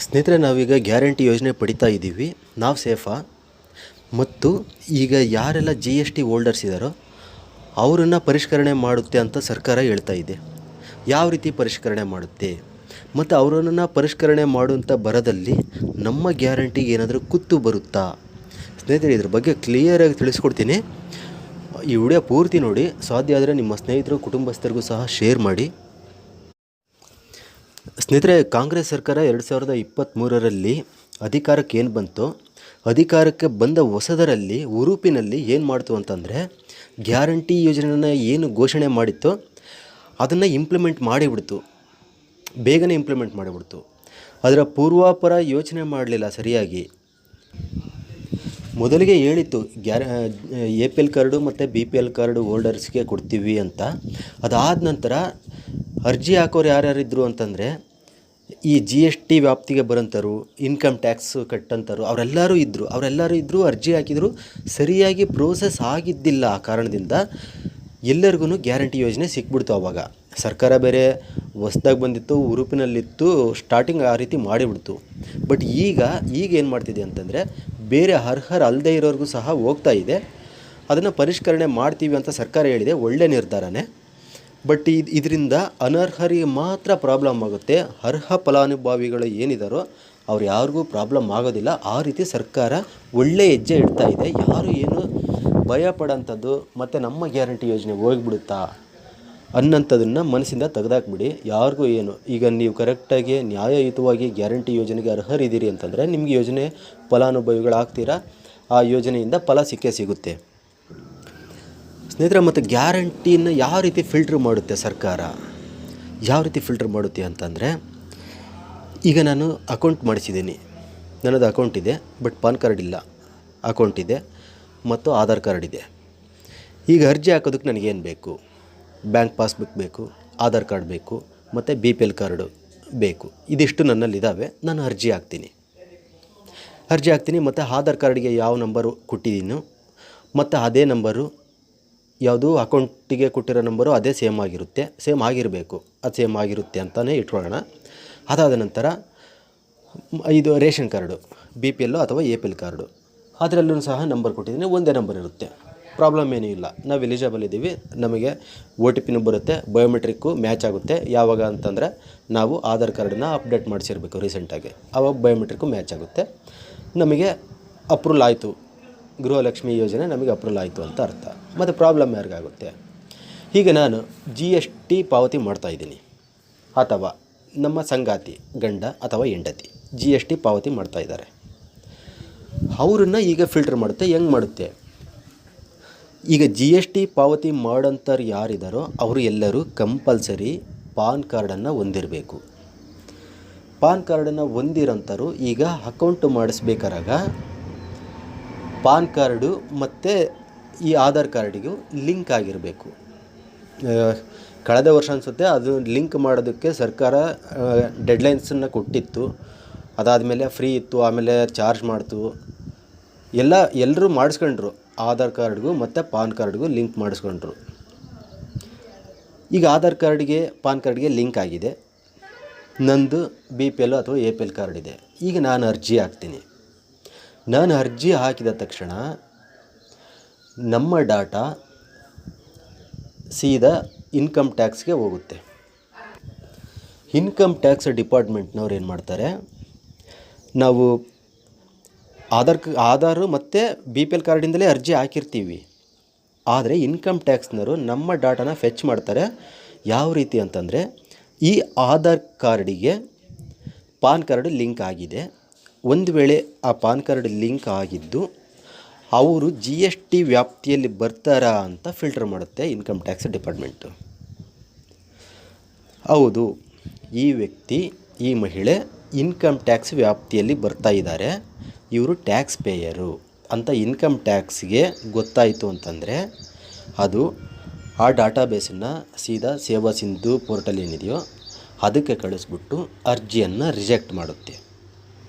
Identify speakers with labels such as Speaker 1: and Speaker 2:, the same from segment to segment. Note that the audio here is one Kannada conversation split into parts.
Speaker 1: ಸ್ನೇಹಿತರೆ, ನಾವೀಗ ಗ್ಯಾರಂಟಿ ಯೋಜನೆ ಪಡಿತಾ ಇದ್ದೀವಿ. ನಾವು ಸೇಫಾ? ಮತ್ತು ಈಗ ಯಾರೆಲ್ಲ ಜಿ ಎಸ್ ಟಿ ಹೋಲ್ಡರ್ಸ್ ಇದ್ದಾರೋ ಅವರನ್ನು ಪರಿಷ್ಕರಣೆ ಮಾಡುತ್ತೆ ಅಂತ ಸರ್ಕಾರ ಹೇಳ್ತಾ ಇದೆ. ಯಾವ ರೀತಿ ಪರಿಷ್ಕರಣೆ ಮಾಡುತ್ತೆ ಮತ್ತು ಅವರನ್ನು ಪರಿಷ್ಕರಣೆ ಮಾಡುವಂಥ ಬರದಲ್ಲಿ ನಮ್ಮ ಗ್ಯಾರಂಟಿಗೆ ಏನಾದರೂ ಕುತ್ತು ಬರುತ್ತಾ? ಸ್ನೇಹಿತರೆ, ಇದ್ರ ಬಗ್ಗೆ ಕ್ಲಿಯರಾಗಿ ತಿಳಿಸ್ಕೊಡ್ತೀನಿ. ಈ ವಿಡಿಯೋ ಪೂರ್ತಿ ನೋಡಿ. ಸಾಧ್ಯ ಆದರೆ ನಿಮ್ಮ ಸ್ನೇಹಿತರು, ಕುಟುಂಬಸ್ಥರಿಗೂ ಸಹ ಶೇರ್ ಮಾಡಿ. ಸ್ನೇಹಿತರೆ, ಕಾಂಗ್ರೆಸ್ ಸರ್ಕಾರ 2023ರಲ್ಲಿ ಅಧಿಕಾರಕ್ಕೆ ಏನು ಬಂತು, ಅಧಿಕಾರಕ್ಕೆ ಬಂದ ಹೊಸದರಲ್ಲಿ ಹುರುಪಿನಲ್ಲಿ ಏನು ಮಾಡ್ತು ಅಂತಂದರೆ, ಗ್ಯಾರಂಟಿ ಯೋಜನೆಯನ್ನು ಏನು ಘೋಷಣೆ ಮಾಡಿತ್ತೋ ಅದನ್ನು ಇಂಪ್ಲಿಮೆಂಟ್ ಮಾಡಿಬಿಡ್ತು. ಬೇಗನೆ ಇಂಪ್ಲಿಮೆಂಟ್ ಮಾಡಿಬಿಡ್ತು. ಅದರ ಪೂರ್ವಾಪರ ಯೋಚನೆ ಮಾಡಲಿಲ್ಲ ಸರಿಯಾಗಿ. ಮೊದಲಿಗೆ ಹೇಳಿತ್ತು APL ಕಾರ್ಡು ಮತ್ತು BPL ಕಾರ್ಡು ಹೋಲ್ಡರ್ಸ್ಗೆ ಕೊಡ್ತೀವಿ ಅಂತ. ಅದಾದ ನಂತರ ಅರ್ಜಿ ಹಾಕೋರು ಯಾರ್ಯಾರಿದ್ರು ಅಂತಂದರೆ, ಈ GST ವ್ಯಾಪ್ತಿಗೆ ಬರೋಂಥರು, ಇನ್ಕಮ್ ಟ್ಯಾಕ್ಸ್ ಕಟ್ಟಂಥರು ಅವರೆಲ್ಲರೂ ಇದ್ದರು. ಅರ್ಜಿ ಹಾಕಿದರು. ಸರಿಯಾಗಿ ಪ್ರೋಸೆಸ್ ಆಗಿದ್ದಿಲ್ಲ. ಆ ಕಾರಣದಿಂದ ಎಲ್ಲರಿಗೂ ಗ್ಯಾರಂಟಿ ಯೋಜನೆ ಸಿಕ್ಬಿಡ್ತು. ಆವಾಗ ಸರ್ಕಾರ ಬೇರೆ ಹೊಸ್ದಾಗಿ ಬಂದಿತ್ತು, ಹುರುಪಿನಲ್ಲಿತ್ತು, ಸ್ಟಾರ್ಟಿಂಗ್ ಆ ರೀತಿ ಮಾಡಿಬಿಡ್ತು. ಬಟ್ ಈಗ ಏನು ಮಾಡ್ತಿದೆ ಅಂತಂದರೆ, ಬೇರೆ ಅರ್ಹರಲ್ಲದೆ ಇರೋರಿಗೂ ಸಹ ಹೋಗ್ತಾ ಇದೆ. ಅದನ್ನು ಪರಿಷ್ಕರಣೆ ಮಾಡ್ತೀವಿ ಅಂತ ಸರ್ಕಾರ ಹೇಳಿದೆ. ಒಳ್ಳೆ ನಿರ್ಧಾರನೇ. ಬಟ್ ಇದರಿಂದ ಅನರ್ಹರಿಗೆ ಮಾತ್ರ ಪ್ರಾಬ್ಲಮ್ ಆಗುತ್ತೆ. ಅರ್ಹ ಫಲಾನುಭವಿಗಳು ಏನಿದಾರೋ ಅವ್ರು ಯಾರಿಗೂ ಪ್ರಾಬ್ಲಮ್ ಆಗೋದಿಲ್ಲ. ಆ ರೀತಿ ಸರ್ಕಾರ ಒಳ್ಳೆ ಹೆಜ್ಜೆ ಇಡ್ತಾ ಇದೆ. ಯಾರು ಏನು ಭಯ ಪಡೋಂಥದ್ದು ಮತ್ತು ನಮ್ಮ ಗ್ಯಾರಂಟಿ ಯೋಜನೆ ಹೋಗಿಬಿಡುತ್ತಾ ಅನ್ನೋಂಥದ್ದನ್ನು ಮನಸ್ಸಿಂದ ತೆಗೆದಾಕ್ಬಿಡಿ. ಯಾರಿಗೂ ಏನು, ಈಗ ನೀವು ಕರೆಕ್ಟಾಗಿ ನ್ಯಾಯಯುತವಾಗಿ ಗ್ಯಾರಂಟಿ ಯೋಜನೆಗೆ ಅರ್ಹರಿದ್ದೀರಿ ಅಂತಂದರೆ ನಿಮಗೆ ಯೋಜನೆ ಫಲಾನುಭವಿಗಳಾಗ್ತೀರಾ. ಆ ಯೋಜನೆಯಿಂದ ಫಲ ಸಿಗುತ್ತೆ. ಸ್ನೇಹಿತರೆ, ಮತ್ತು ಗ್ಯಾರಂಟಿನ ಯಾವ ರೀತಿ ಫಿಲ್ಟ್ರ್ ಮಾಡುತ್ತೆ ಸರ್ಕಾರ? ಯಾವ ರೀತಿ ಫಿಲ್ಟ್ರ್ ಮಾಡುತ್ತೆ ಅಂತಂದರೆ, ಈಗ ನಾನು ಅಕೌಂಟ್ ಮಾಡಿಸಿದ್ದೀನಿ. ನನ್ನದು ಅಕೌಂಟ್ ಇದೆ, ಬಟ್ ಪಾನ್ ಕಾರ್ಡ್ ಇಲ್ಲ. ಅಕೌಂಟ್ ಇದೆ ಮತ್ತು ಆಧಾರ್ ಕಾರ್ಡ್ ಇದೆ. ಈಗ ಅರ್ಜಿ ಹಾಕೋದಕ್ಕೆ ನನಗೇನು ಬೇಕು? ಬ್ಯಾಂಕ್ ಪಾಸ್ಬುಕ್ ಬೇಕು, ಆಧಾರ್ ಕಾರ್ಡ್ ಬೇಕು ಮತ್ತು BPL ಕಾರ್ಡು ಬೇಕು. ಇದಿಷ್ಟು ನನ್ನಲ್ಲಿದ್ದಾವೆ. ನಾನು ಅರ್ಜಿ ಹಾಕ್ತೀನಿ ಮತ್ತು ಆಧಾರ್ ಕಾರ್ಡಿಗೆ ಯಾವ ನಂಬರು ಕೊಟ್ಟಿದ್ದೀನೋ ಮತ್ತು ಅದೇ ನಂಬರು, ಯಾವುದು ಅಕೌಂಟಿಗೆ ಕೊಟ್ಟಿರೋ ನಂಬರು ಅದೇ ಸೇಮ್ ಆಗಿರಬೇಕು. ಅದು ಸೇಮ್ ಆಗಿರುತ್ತೆ ಅಂತಲೇ ಇಟ್ಕೊಳ್ಳೋಣ. ಅದಾದ ನಂತರ ಇದು ರೇಷನ್ ಕಾರ್ಡು, BPL ಅಥವಾ APL ಕಾರ್ಡು, ಅದರಲ್ಲೂ ಸಹ ನಂಬರ್ ಕೊಟ್ಟಿದ್ದೀನಿ. ಒಂದೇ ನಂಬರ್ ಇರುತ್ತೆ. ಪ್ರಾಬ್ಲಮ್ ಏನೂ ಇಲ್ಲ. ನಾವು ಎಲಿಜಿಬಲ್ ಇದ್ದೀವಿ. ನಮಗೆ OTP ಬರುತ್ತೆ. ಬಯೋಮೆಟ್ರಿಕ್ಕು ಮ್ಯಾಚ್ ಆಗುತ್ತೆ. ಯಾವಾಗ ಅಂತಂದರೆ, ನಾವು ಆಧಾರ್ ಕಾರ್ಡನ್ನ ಅಪ್ಡೇಟ್ ಮಾಡಿಸಿರ್ಬೇಕು ರೀಸೆಂಟಾಗಿ. ಆವಾಗ ಬಯೋಮೆಟ್ರಿಕ್ಕು ಮ್ಯಾಚ್ ಆಗುತ್ತೆ. ನಮಗೆ ಅಪ್ರೂವಲ್ ಆಯಿತು, ಗೃಹಲಕ್ಷ್ಮಿ ಯೋಜನೆ ನಮಗೆ ಅಪ್ರೂವಲ್ ಆಯಿತು ಅಂತ ಅರ್ಥ. ಮತ್ತು ಪ್ರಾಬ್ಲಮ್ ಯಾರಿಗಾಗುತ್ತೆ? ಈಗ ನಾನು GST ಪಾವತಿ ಮಾಡ್ತಾಯಿದ್ದೀನಿ, ಅಥವಾ ನಮ್ಮ ಸಂಗಾತಿ ಗಂಡ ಅಥವಾ ಹೆಂಡತಿ GST ಪಾವತಿ ಮಾಡ್ತಾಯಿದ್ದಾರೆ. ಅವರನ್ನು ಈಗ ಫಿಲ್ಟರ್ ಮಾಡುತ್ತೆ. ಹೆಂಗೆ ಮಾಡುತ್ತೆ? ಈಗ GST ಪಾವತಿ ಮಾಡೋಂಥವ್ರು ಯಾರಿದ್ದಾರೋ ಅವರು ಎಲ್ಲರೂ ಕಂಪಲ್ಸರಿ ಪಾನ್ ಕಾರ್ಡನ್ನು ಹೊಂದಿರಬೇಕು. ಪಾನ್ ಕಾರ್ಡನ್ನು ಹೊಂದಿರೋಂಥವ್ರು ಈಗ ಅಕೌಂಟ್ ಮಾಡಿಸ್ಬೇಕಾರಾಗ ಪಾನ್ ಕಾರ್ಡು ಮತ್ತು ಈ ಆಧಾರ್ ಕಾರ್ಡಿಗೂ ಲಿಂಕ್ ಆಗಿರಬೇಕು. ಕಳೆದ ವರ್ಷ ಅನಿಸುತ್ತೆ ಅದು ಲಿಂಕ್ ಮಾಡೋದಕ್ಕೆ ಸರ್ಕಾರ ಡೆಡ್ಲೈನ್ಸನ್ನು ಕೊಟ್ಟಿತ್ತು. ಅದಾದಮೇಲೆ ಫ್ರೀ ಇತ್ತು, ಆಮೇಲೆ ಚಾರ್ಜ್ ಮಾಡ್ತು. ಎಲ್ಲರೂ ಮಾಡಿಸ್ಕೊಂಡ್ರು. ಆಧಾರ್ ಕಾರ್ಡ್ಗೂ ಮತ್ತು ಪಾನ್ ಕಾರ್ಡ್ಗೂ ಲಿಂಕ್ ಮಾಡಿಸ್ಕೊಂಡ್ರು. ಈಗ ಆಧಾರ್ ಕಾರ್ಡಿಗೆ ಪಾನ್ ಕಾರ್ಡ್ಗೆ ಲಿಂಕ್ ಆಗಿದೆ. ನಂದು BPL ಅಥವಾ APL ಕಾರ್ಡ್ ಇದೆ. ಈಗ ನಾನು ಅರ್ಜಿ ಹಾಕ್ತೀನಿ. ನಾನು ಅರ್ಜಿ ಹಾಕಿದ ತಕ್ಷಣ ನಮ್ಮ ಡಾಟಾ ಸೀದಾ ಇನ್ಕಮ್ ಟ್ಯಾಕ್ಸ್ಗೆ ಹೋಗುತ್ತೆ. ಇನ್ಕಮ್ ಟ್ಯಾಕ್ಸ್ ಡಿಪಾರ್ಟ್ಮೆಂಟ್ನವ್ರು ಏನು ಮಾಡ್ತಾರೆ, ನಾವು ಆಧಾರು ಮತ್ತು BPL ಕಾರ್ಡಿಂದಲೇ ಅರ್ಜಿ ಹಾಕಿರ್ತೀವಿ. ಆದರೆ ಇನ್ಕಮ್ ಟ್ಯಾಕ್ಸ್ನವರು ನಮ್ಮ ಡಾಟಾನ ಫೆಚ್ ಮಾಡ್ತಾರೆ. ಯಾವ ರೀತಿ ಅಂತಂದರೆ, ಈ ಆಧಾರ್ ಕಾರ್ಡಿಗೆ ಪಾನ್ ಕಾರ್ಡ್ ಲಿಂಕ್ ಆಗಿದೆ. ಒಂದು ವೇಳೆ ಆ ಪಾನ್ ಕಾರ್ಡ್ ಲಿಂಕ್ ಆಗಿದ್ದು ಅವರು GST ವ್ಯಾಪ್ತಿಯಲ್ಲಿ ಬರ್ತಾರಾ ಅಂತ ಫಿಲ್ಟರ್ ಮಾಡುತ್ತೆ ಇನ್ಕಮ್ ಟ್ಯಾಕ್ಸ್ ಡಿಪಾರ್ಟ್ಮೆಂಟು. ಹೌದು, ಈ ವ್ಯಕ್ತಿ, ಈ ಮಹಿಳೆ ಇನ್ಕಮ್ ಟ್ಯಾಕ್ಸ್ ವ್ಯಾಪ್ತಿಯಲ್ಲಿ ಬರ್ತಾ ಇದ್ದಾರೆ, ಇವರು ಟ್ಯಾಕ್ಸ್ ಪೇಯರು ಅಂತ ಇನ್ಕಮ್ ಟ್ಯಾಕ್ಸ್ಗೆ ಗೊತ್ತಾಯಿತು ಅಂತಂದರೆ, ಅದು ಆ ಡಾಟಾಬೇಸನ್ನು ಸೀದಾ ಸೇವಾ ಸಿಂಧು ಪೋರ್ಟಲ್ ಏನಿದೆಯೋ ಅದಕ್ಕೆ ಕಳಿಸ್ಬಿಟ್ಟು ಅರ್ಜಿಯನ್ನು ರಿಜೆಕ್ಟ್ ಮಾಡುತ್ತೆ.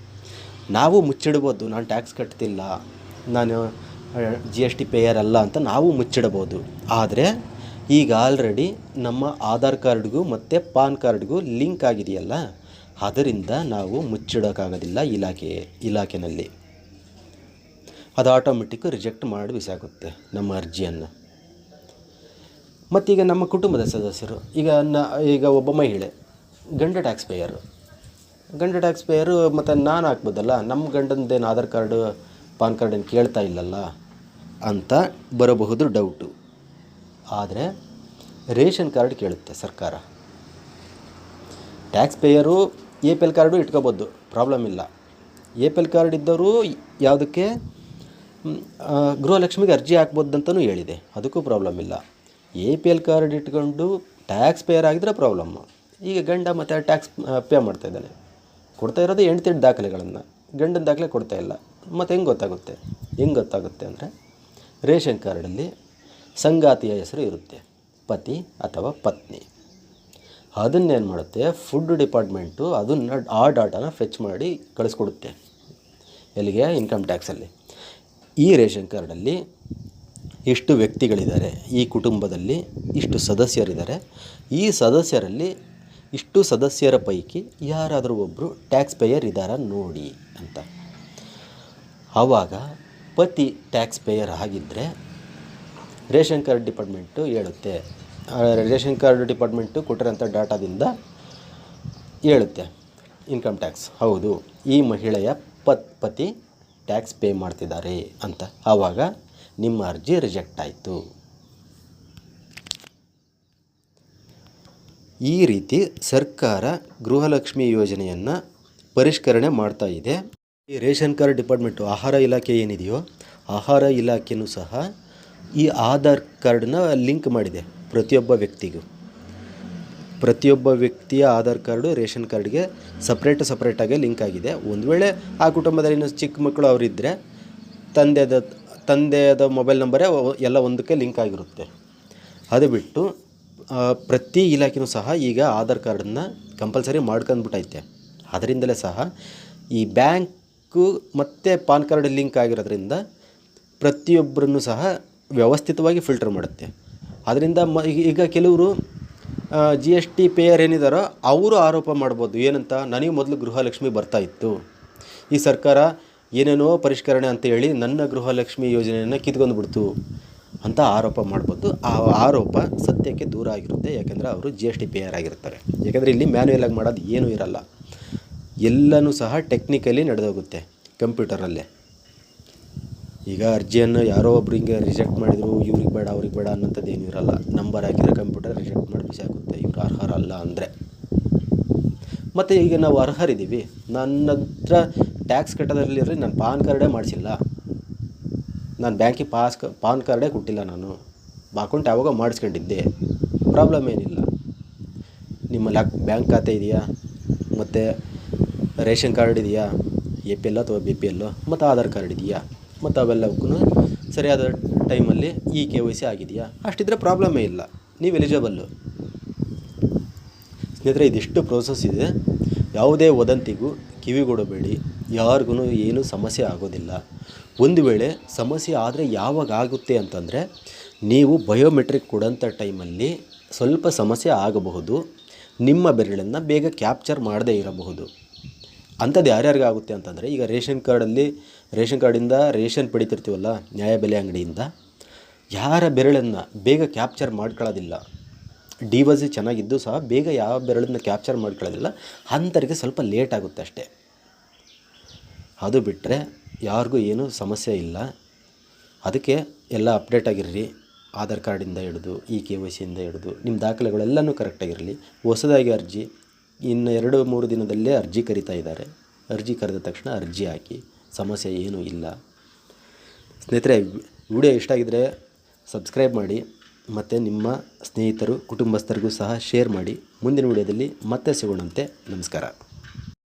Speaker 1: ನಾವು ಮುಚ್ಚಿಡ್ಬೋದು, ನಾನು ಟ್ಯಾಕ್ಸ್ ಕಟ್ತಿಲ್ಲ, ನಾನು GST ಪೇಯರ್ ಅಲ್ಲ ಅಂತ ನಾವು ಮುಚ್ಚಿಡ್ಬೋದು. ಆದರೆ ಈಗ ಆಲ್ರೆಡಿ ನಮ್ಮ ಆಧಾರ್ ಕಾರ್ಡ್ಗೂ ಮತ್ತು ಪಾನ್ ಕಾರ್ಡ್ಗೂ ಲಿಂಕ್ ಆಗಿದೆಯಲ್ಲ, ಅದರಿಂದ ನಾವು ಮುಚ್ಚಿಡೋಕ್ಕಾಗೋದಿಲ್ಲ ಇಲಾಖೆಯಲ್ಲಿ. ಅದು ಆಟೋಮೆಟಿಕ್ಕು ರಿಜೆಕ್ಟ್ ಮಾಡಿ ಬಿಸಾಕುತ್ತೆ ನಮ್ಮ ಅರ್ಜಿಯನ್ನು. ಮತ್ತೀಗ ನಮ್ಮ ಕುಟುಂಬದ ಸದಸ್ಯರು, ಈಗ ಒಬ್ಬ ಮಹಿಳೆ ಗಂಡ ಟ್ಯಾಕ್ಸ್ ಪೇಯರು ಮತ್ತು ನಾನು ಹಾಕ್ಬೋದಲ್ಲ, ನಮ್ಮ ಗಂಡಂದೇನು ಆಧಾರ್ ಕಾರ್ಡು ಪಾನ್ ಕಾರ್ಡ್ ಏನು ಕೇಳ್ತಾ ಇಲ್ಲಲ್ಲ ಅಂತ ಬರಬಹುದು ಡೌಟು. ಆದರೆ ರೇಷನ್ ಕಾರ್ಡ್ ಕೇಳುತ್ತೆ ಸರ್ಕಾರ. ಟ್ಯಾಕ್ಸ್ ಪೇಯರು APL ಕಾರ್ಡು ಇಟ್ಕೋಬೋದು, ಪ್ರಾಬ್ಲಮ್ ಇಲ್ಲ. APL ಕಾರ್ಡ್ ಇದ್ದವರು ಯಾವುದಕ್ಕೆ ಗೃಹಲಕ್ಷ್ಮಿಗೆ ಅರ್ಜಿ ಹಾಕ್ಬೋದಂತಲೂ ಹೇಳಿದೆ, ಅದಕ್ಕೂ ಪ್ರಾಬ್ಲಮ್ ಇಲ್ಲ. APL ಕಾರ್ಡ್ ಇಟ್ಕೊಂಡು ಟ್ಯಾಕ್ಸ್ ಪೇಯರ್ ಆಗಿದ್ರೆ ಪ್ರಾಬ್ಲಮ್ಮು. ಈಗ ಗಂಡ ಮತ್ತು ಟ್ಯಾಕ್ಸ್ ಪೇ ಮಾಡ್ತಾಯಿದ್ದಾನೆ, ಕೊಡ್ತಾ ಇರೋದು ಹೆಂಡ್ತಿ ದಾಖಲೆಗಳನ್ನು, ಗಂಡನ ದಾಖಲೆ ಕೊಡ್ತಾ ಇಲ್ಲ. ಮತ್ತು ಹೆಂಗೆ ಗೊತ್ತಾಗುತ್ತೆ ಅಂದರೆ ರೇಷನ್ ಕಾರ್ಡಲ್ಲಿ ಸಂಗಾತಿಯ ಹೆಸರು ಇರುತ್ತೆ, ಪತಿ ಅಥವಾ ಪತ್ನಿ. ಅದನ್ನೇನು ಮಾಡುತ್ತೆ ಫುಡ್ ಡಿಪಾರ್ಟ್ಮೆಂಟು ಆ ಡಾಟಾನ ಫೆಚ್ ಮಾಡಿ ಕಳಿಸ್ಕೊಡುತ್ತೆ ಎಲ್ಲಿಗೆ, ಇನ್ಕಮ್ ಟ್ಯಾಕ್ಸಲ್ಲಿ. ಈ ರೇಷನ್ ಕಾರ್ಡಲ್ಲಿ ಇಷ್ಟು ವ್ಯಕ್ತಿಗಳಿದ್ದಾರೆ, ಈ ಕುಟುಂಬದಲ್ಲಿ ಇಷ್ಟು ಸದಸ್ಯರಿದ್ದಾರೆ, ಈ ಸದಸ್ಯರಲ್ಲಿ ಇಷ್ಟು ಸದಸ್ಯರ ಪೈಕಿ ಯಾರಾದರೂ ಒಬ್ಬರು ಟ್ಯಾಕ್ಸ್ ಪೇಯರ್ ಇದ್ದಾರಾ ನೋಡಿ ಅಂತ. ಆವಾಗ ಪತಿ ಟ್ಯಾಕ್ಸ್ ಪೇಯರ್ ಆಗಿದ್ದರೆ ರೇಷನ್ ಕಾರ್ಡ್ ಡಿಪಾರ್ಟ್ಮೆಂಟು ಹೇಳುತ್ತೆ, ರೇಷನ್ ಕಾರ್ಡ್ ಡಿಪಾರ್ಟ್ಮೆಂಟು ಕೊಟ್ಟಿರೋಂಥ ಡಾಟಾದಿಂದ ಹೇಳುತ್ತೆ ಇನ್ಕಮ್ ಟ್ಯಾಕ್ಸ್, ಹೌದು ಈ ಮಹಿಳೆಯ ಪತಿ ಟ್ಯಾಕ್ಸ್ ಪೇ ಮಾಡ್ತಿದ್ದಾರೆ ಅಂತ. ಆವಾಗ ನಿಮ್ಮ ಅರ್ಜಿ ರಿಜೆಕ್ಟ್ ಆಯಿತು. ಈ ರೀತಿ ಸರ್ಕಾರ ಗೃಹಲಕ್ಷ್ಮಿ ಯೋಜನೆಯನ್ನು ಪರಿಷ್ಕರಣೆ ಮಾಡ್ತಾ ಇದೆ. ಈ ರೇಷನ್ ಕಾರ್ಡ್ ಡಿಪಾರ್ಟ್ಮೆಂಟು ಆಹಾರ ಇಲಾಖೆ ಏನಿದೆಯೋ, ಆಹಾರ ಇಲಾಖೆಯೂ ಸಹ ಈ ಆಧಾರ್ ಕಾರ್ಡನ್ನ ಲಿಂಕ್ ಮಾಡಿದೆ ಪ್ರತಿಯೊಬ್ಬ ವ್ಯಕ್ತಿಯ ಆಧಾರ್ ಕಾರ್ಡು ರೇಷನ್ ಕಾರ್ಡ್ಗೆ ಸಪ್ರೇಟಾಗಿ ಲಿಂಕ್ ಆಗಿದೆ. ಒಂದು ವೇಳೆ ಆ ಕುಟುಂಬದಲ್ಲಿ ಇನ್ನೂ ಚಿಕ್ಕ ಮಕ್ಕಳು ಅವರಿದ್ದರೆ ತಂದೆಯದ ಮೊಬೈಲ್ ನಂಬರೇ ಎಲ್ಲ ಒಂದಕ್ಕೆ ಲಿಂಕ್ ಆಗಿರುತ್ತೆ. ಅದು ಬಿಟ್ಟು ಪ್ರತಿ ಇಲಾಖೆಯೂ ಸಹ ಈಗ ಆಧಾರ್ ಕಾರ್ಡನ್ನು ಕಂಪಲ್ಸರಿ ಮಾಡ್ಕೊಂಡ್ಬಿಟ್ಟೈತೆ. ಅದರಿಂದಲೇ ಸಹ ಈ ಬ್ಯಾಂಕು ಮತ್ತು ಪಾನ್ ಕಾರ್ಡ್ ಲಿಂಕ್ ಆಗಿರೋದ್ರಿಂದ ಪ್ರತಿಯೊಬ್ಬರನ್ನು ಸಹ ವ್ಯವಸ್ಥಿತವಾಗಿ ಫಿಲ್ಟರ್ ಮಾಡುತ್ತೆ. ಅದರಿಂದ ಈಗ ಕೆಲವರು GST ಪೇಯರ್ ಏನಿದ್ದಾರೋ ಅವರು ಆರೋಪ ಮಾಡ್ಬೋದು, ಏನಂತ, ನನಗೆ ಮೊದಲು ಗೃಹಲಕ್ಷ್ಮಿ ಬರ್ತಾಯಿತ್ತು, ಈ ಸರ್ಕಾರ ಏನೇನೋ ಪರಿಷ್ಕರಣೆ ಅಂತ ಹೇಳಿ ನನ್ನ ಗೃಹಲಕ್ಷ್ಮಿ ಯೋಜನೆಯನ್ನು ಕಿತ್ಕೊಂಡ್ಬಿಡ್ತು ಅಂತ ಆರೋಪ ಮಾಡ್ಬೋದು. ಆ ಆರೋಪ ಸತ್ಯಕ್ಕೆ ದೂರ ಆಗಿರುತ್ತೆ, ಯಾಕೆಂದರೆ ಅವರು GST ಪೇಯರ್ ಆಗಿರ್ತಾರೆ. ಯಾಕೆಂದರೆ ಇಲ್ಲಿ ಮ್ಯಾನ್ಯುಯಲ್ ಆಗಿ ಮಾಡೋದು ಏನೂ ಇರಲ್ಲ, ಎಲ್ಲನೂ ಸಹ ಟೆಕ್ನಿಕಲಿ ನಡೆದೋಗುತ್ತೆ ಕಂಪ್ಯೂಟರಲ್ಲೇ. ಈಗ ಅರ್ಜಿಯನ್ನು ಯಾರೋ ಒಬ್ರು ಹಿಂಗೆ ರಿಜೆಕ್ಟ್ ಮಾಡಿದರು, ಇವ್ರಿಗೆ ಬೇಡ ಅವ್ರಿಗೆ ಬೇಡ ಅನ್ನೋಂಥದ್ದು ಏನೂ ಇರಲ್ಲ. ನಂಬರ್ ಹಾಕಿದ್ರೆ ಕಂಪ್ಯೂಟರ್ ರಿಜೆಕ್ಟ್ ಮಾಡಿ ಬಿಸಾಕುತ್ತೆ ಇವರು ಅರ್ಹರಲ್ಲ ಅಂದರೆ. ಮತ್ತು ಈಗ ನಾವು ಅರ್ಹರಿದ್ದೀವಿ, ನನ್ನ ಹತ್ರ ಟ್ಯಾಕ್ಸ್ ಕಟ್ಟೋದ್ರಲ್ಲಿ ನಾನು ಪಾನ್ ಕಾರ್ಡೇ ಮಾಡಿಸಿಲ್ಲ, ನಾನು ಬ್ಯಾಂಕಿಗೆ ಪಾನ್ ಕಾರ್ಡೇ ಕೊಟ್ಟಿಲ್ಲ, ನಾನು ಅಕೌಂಟ್ ಯಾವಾಗ ಮಾಡಿಸ್ಕೊಂಡಿದ್ದೆ, ಪ್ರಾಬ್ಲಮ್ ಏನಿಲ್ಲ. ನಿಮ್ಮ ಬ್ಯಾಂಕ್ ಖಾತೆ ಇದೆಯಾ, ಮತ್ತು ರೇಷನ್ ಕಾರ್ಡ್ ಇದೆಯಾ, APL ಅಥವಾ BPL, ಮತ್ತು ಆಧಾರ್ ಕಾರ್ಡ್ ಇದೆಯಾ, ಮತ್ತು ಅವೆಲ್ಲಕ್ಕೂ ಸರಿಯಾದ ಟೈಮಲ್ಲಿ KYC ಆಗಿದೆಯಾ, ಅಷ್ಟಿದ್ರೆ ಪ್ರಾಬ್ಲಮೇ ಇಲ್ಲ, ನೀವು ಎಲಿಜಿಬಲ್ಲು. ಸ್ನೇಹಿತರೆ, ಇದಿಷ್ಟು ಪ್ರೋಸೆಸ್ ಇದೆ. ಯಾವುದೇ ವದಂತಿಗೂ ಕಿವಿಗೊಡಬೇಡಿ, ಯಾರಿಗೂ ಏನೂ ಸಮಸ್ಯೆ ಆಗೋದಿಲ್ಲ. ಒಂದು ವೇಳೆ ಸಮಸ್ಯೆ ಆದರೆ ಯಾವಾಗ ಆಗುತ್ತೆ ಅಂತಂದರೆ, ನೀವು ಬಯೋಮೆಟ್ರಿಕ್ ಕೊಡೋಂಥ ಟೈಮಲ್ಲಿ ಸ್ವಲ್ಪ ಸಮಸ್ಯೆ ಆಗಬಹುದು, ನಿಮ್ಮ ಬೆರಳನ್ನು ಬೇಗ ಕ್ಯಾಪ್ಚರ್ ಮಾಡದೇ ಇರಬಹುದು. ಅಂಥದ್ದು ಯಾರ್ಯಾರಿಗಾಗುತ್ತೆ ಅಂತಂದರೆ, ಈಗ ರೇಷನ್ ಕಾರ್ಡಿಂದ ರೇಷನ್ ಪಡಿತಿರ್ತೀವಲ್ಲ ನ್ಯಾಯಬೆಲೆ ಅಂಗಡಿಯಿಂದ, ಯಾರ ಬೆರಳನ್ನು ಬೇಗ ಕ್ಯಾಪ್ಚರ್ ಮಾಡ್ಕೊಳ್ಳೋದಿಲ್ಲ, DVC ಚೆನ್ನಾಗಿದ್ದು ಸಹ ಬೇಗ ಯಾವ ಬೆರಳನ್ನು ಕ್ಯಾಪ್ಚರ್ ಮಾಡ್ಕೊಳ್ಳೋದಿಲ್ಲ, ಅಂಥವ್ರಿಗೆ ಸ್ವಲ್ಪ ಲೇಟ್ ಆಗುತ್ತೆ ಅಷ್ಟೇ. ಅದು ಬಿಟ್ಟರೆ ಯಾರಿಗೂ ಏನೂ ಸಮಸ್ಯೆ ಇಲ್ಲ. ಅದಕ್ಕೆ ಎಲ್ಲ ಅಪ್ಡೇಟ್ ಆಗಿರ್ರಿ, ಆಧಾರ್ ಕಾರ್ಡಿಂದ ಹಿಡಿದು KYCಯಿಂದ ಹಿಡಿದು ನಿಮ್ಮ ದಾಖಲೆಗಳೆಲ್ಲನೂ ಕರೆಕ್ಟಾಗಿರಲಿ. ಹೊಸದಾಗಿ ಅರ್ಜಿ ಇನ್ನು 2-3 ದಿನದಲ್ಲೇ ಅರ್ಜಿ ಕರೀತಾ ಇದ್ದಾರೆ. ಅರ್ಜಿ ಕರೆದ ತಕ್ಷಣ ಅರ್ಜಿ ಹಾಕಿ, ಸಮಸ್ಯೆ ಏನೂ ಇಲ್ಲ. ಸ್ನೇಹಿತರೆ, ವಿಡಿಯೋ ಇಷ್ಟ ಆಗಿದ್ದರೆ ಸಬ್ಸ್ಕ್ರೈಬ್ ಮಾಡಿ, ಮತ್ತು ನಿಮ್ಮ ಸ್ನೇಹಿತರು ಕುಟುಂಬಸ್ಥರಿಗೂ ಸಹ ಶೇರ್ ಮಾಡಿ. ಮುಂದಿನ ವಿಡಿಯೋದಲ್ಲಿ ಮತ್ತೆ ಸಿಗೋಣಂತೆ. ನಮಸ್ಕಾರ.